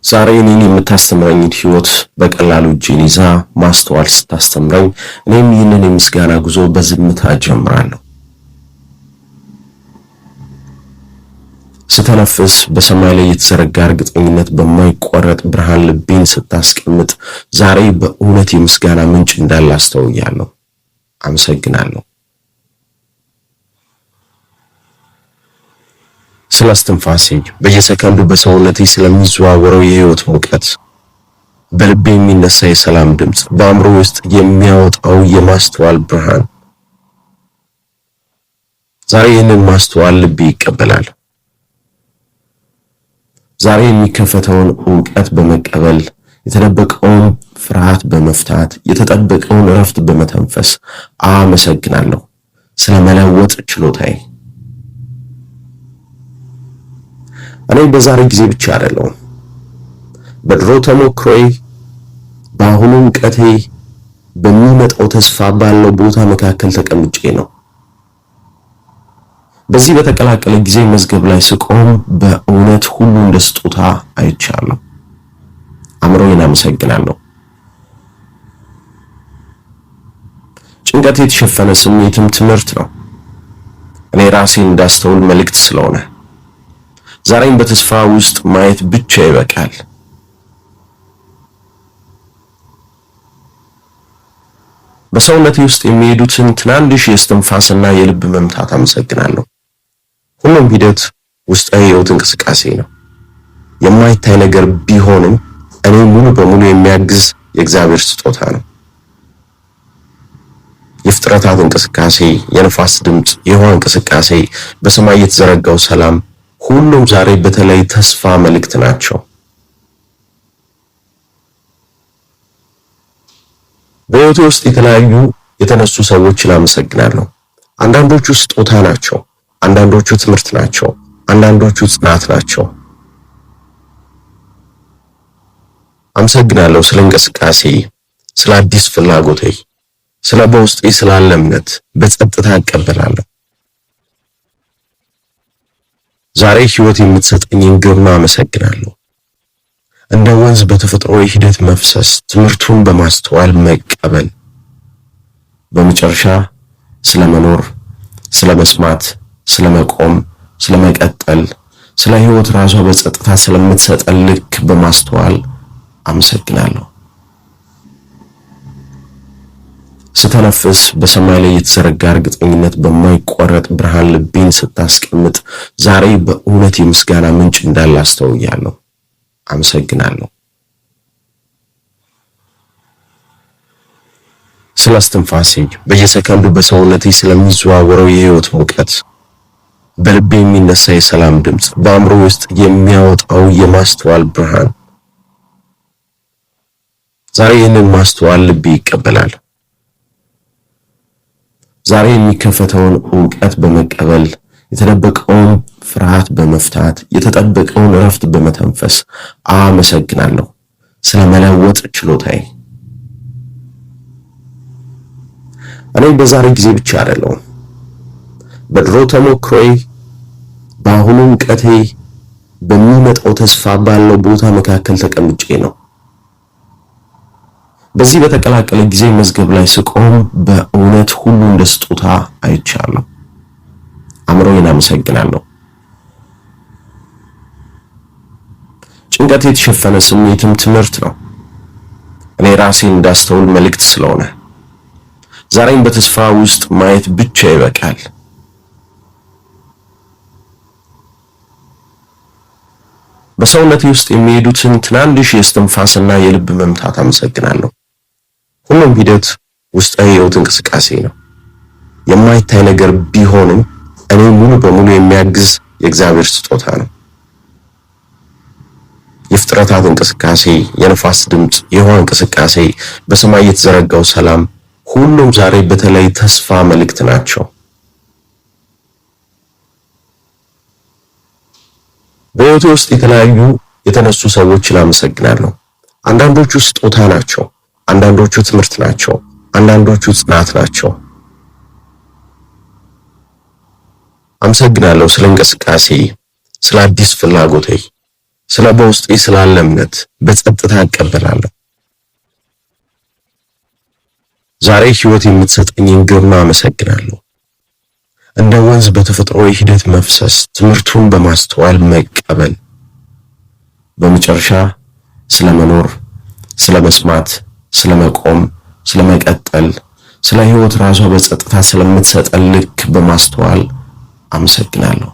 ዛሬ እኔን የምታስተምረኝ ህይወት በቀላሉ እጄን ይዛ ማስተዋል ስታስተምረኝ እኔም ይህንን የምስጋና ጉዞ በዝምታ ጀምራለሁ። ስተነፍስ በሰማይ ላይ የተዘረጋ እርግጠኝነት በማይቆረጥ ብርሃን ልቤን ስታስቀምጥ ዛሬ በእውነት የምስጋና ምንጭ እንዳለ አስተውያለሁ። አመሰግናለሁ። ስለ እስትንፋሴ በየሰከንዱ በሰውነቴ ስለሚዘዋወረው የህይወት ሙቀት፣ በልቤ የሚነሳ የሰላም ድምፅ፣ በአእምሮ ውስጥ የሚያወጣው የማስተዋል ብርሃን፣ ዛሬ ይህንን ማስተዋል ልቤ ይቀበላል። ዛሬ የሚከፈተውን ዕውቀት በመቀበል የተደበቀውን ፍርሃት በመፍታት የተጠበቀውን እረፍት በመተንፈስ አመሰግናለሁ ስለ መለወጥ ችሎታዬ። እኔ በዛሬ ጊዜ ብቻ አይደለሁም፣ በድሮ ተሞክሮዬ፣ በአሁኑ ዕውቀቴ፣ በሚመጣው ተስፋ ባለው ቦታ መካከል ተቀምጬ ነው። በዚህ በተቀላቀለ ጊዜ መዝገብ ላይ ስቆም በእውነት ሁሉ እንደ ስጦታ አይቻለሁ። አእምሮዬን አመሰግናለሁ። ጭንቀት የተሸፈነ ስሜትም ትምህርት ነው። እኔ ራሴን እንዳስተውል መልእክት ስለሆነ ዛሬም በተስፋ ውስጥ ማየት ብቻ ይበቃል። በሰውነቴ ውስጥ የሚሄዱትን ትናንሽ የእስትንፋስና የልብ መምታት አመሰግናለሁ። ሁሉም ሂደት ውስጣዊ የህይወት እንቅስቃሴ ነው። የማይታይ ነገር ቢሆንም እኔ ሙሉ በሙሉ የሚያግዝ የእግዚአብሔር ስጦታ ነው። የፍጥረታት እንቅስቃሴ፣ የነፋስ ድምፅ፣ የውሃ እንቅስቃሴ፣ በሰማይ የተዘረጋው ሰላም፣ ሁሉም ዛሬ በተለይ ተስፋ መልእክት ናቸው። በህይወቴ ውስጥ የተለያዩ የተነሱ ሰዎችን አመሰግናለሁ። አንዳንዶቹ ስጦታ ናቸው፣ አንዳንዶቹ ትምህርት ናቸው፣ አንዳንዶቹ ጽናት ናቸው። አመሰግናለሁ ስለ እንቅስቃሴ፣ ስለ አዲስ ፍላጎቴ፣ ስለ በውስጤ ስላለ እምነት በጸጥታ እቀበላለሁ። ዛሬ ህይወት የምትሰጠኝን ግርማ አመሰግናለሁ። እንደ ወንዝ በተፈጥሮ ሂደት መፍሰስ፣ ትምህርቱን በማስተዋል መቀበል፣ በመጨረሻ ስለ መኖር፣ ስለ መስማት፣ ስለ መቆም፣ ስለ መቀጠል፣ ስለ ህይወት ራሷ በጸጥታ ስለምትሰጠን ልክ በማስተዋል አመሰግናለሁ። ስተነፍስ በሰማይ ላይ የተዘረጋ እርግጠኝነት በማይቆረጥ ብርሃን ልቤን ስታስቀምጥ ዛሬ በእውነት የምስጋና ምንጭ እንዳለ አስተውያለሁ። አመሰግናለሁ። ስለ እስትንፋሴ በየሰከንዱ በሰውነቴ ስለሚዘዋወረው የህይወት ሙቀት፣ በልቤ የሚነሳ የሰላም ድምፅ፣ በአእምሮ ውስጥ የሚያወጣው የማስተዋል ብርሃን፣ ዛሬ ይህንን ማስተዋል ልቤ ይቀበላል። ዛሬ የሚከፈተውን ዕውቀት በመቀበል የተደበቀውን ፍርሃት በመፍታት የተጠበቀውን እረፍት በመተንፈስ አመሰግናለሁ ስለ መለወጥ ችሎታዬ። እኔ በዛሬ ጊዜ ብቻ አይደለሁም፣ በድሮ ተሞክሮዬ፣ በአሁኑ ዕውቀቴ፣ በሚመጣው ተስፋ ባለው ቦታ መካከል ተቀምጬ ነው። በዚህ በተቀላቀለ ጊዜ መዝገብ ላይ ስቆም በእውነት ሁሉ እንደ ስጦታ አይቻለሁ። አእምሮዬን አመሰግናለሁ። ጭንቀት የተሸፈነ ስሜትም ትምህርት ነው። እኔ ራሴን እንዳስተውል መልእክት ስለሆነ ዛሬም በተስፋ ውስጥ ማየት ብቻ ይበቃል። በሰውነቴ ውስጥ የሚሄዱትን ትናንሽ የእስትንፋስና የልብ መምታት አመሰግናለሁ። ሁሉም ሂደት ውስጣዊ የህይወት እንቅስቃሴ ነው። የማይታይ ነገር ቢሆንም እኔ ሙሉ በሙሉ የሚያግዝ የእግዚአብሔር ስጦታ ነው። የፍጥረታት እንቅስቃሴ፣ የነፋስ ድምፅ፣ የውሃ እንቅስቃሴ፣ በሰማይ የተዘረጋው ሰላም፣ ሁሉም ዛሬ በተለይ ተስፋ መልእክት ናቸው። በህይወቴ ውስጥ የተለያዩ የተነሱ ሰዎችን አመሰግናለሁ። አንዳንዶቹ ስጦታ ናቸው፣ አንዳንዶቹ ትምህርት ናቸው፣ አንዳንዶቹ ጽናት ናቸው። አመሰግናለሁ ስለ እንቅስቃሴ፣ ስለ አዲስ ፍላጎቴ፣ ስለ በውስጤ ስላለ እምነት በጸጥታ እቀበላለሁ። ዛሬ ህይወት የምትሰጠኝን ግርማ አመሰግናለሁ። እንደ ወንዝ በተፈጥሮዊ ሂደት መፍሰስ፣ ትምህርቱን በማስተዋል መቀበል፣ በመጨረሻ ስለመኖር፣ ስለመስማት፣ ስለመቆም፣ ስለመቀጠል፣ ስለ ህይወት ራሷ በጸጥታ ስለምትሰጠን ልክ በማስተዋል አመሰግናለሁ።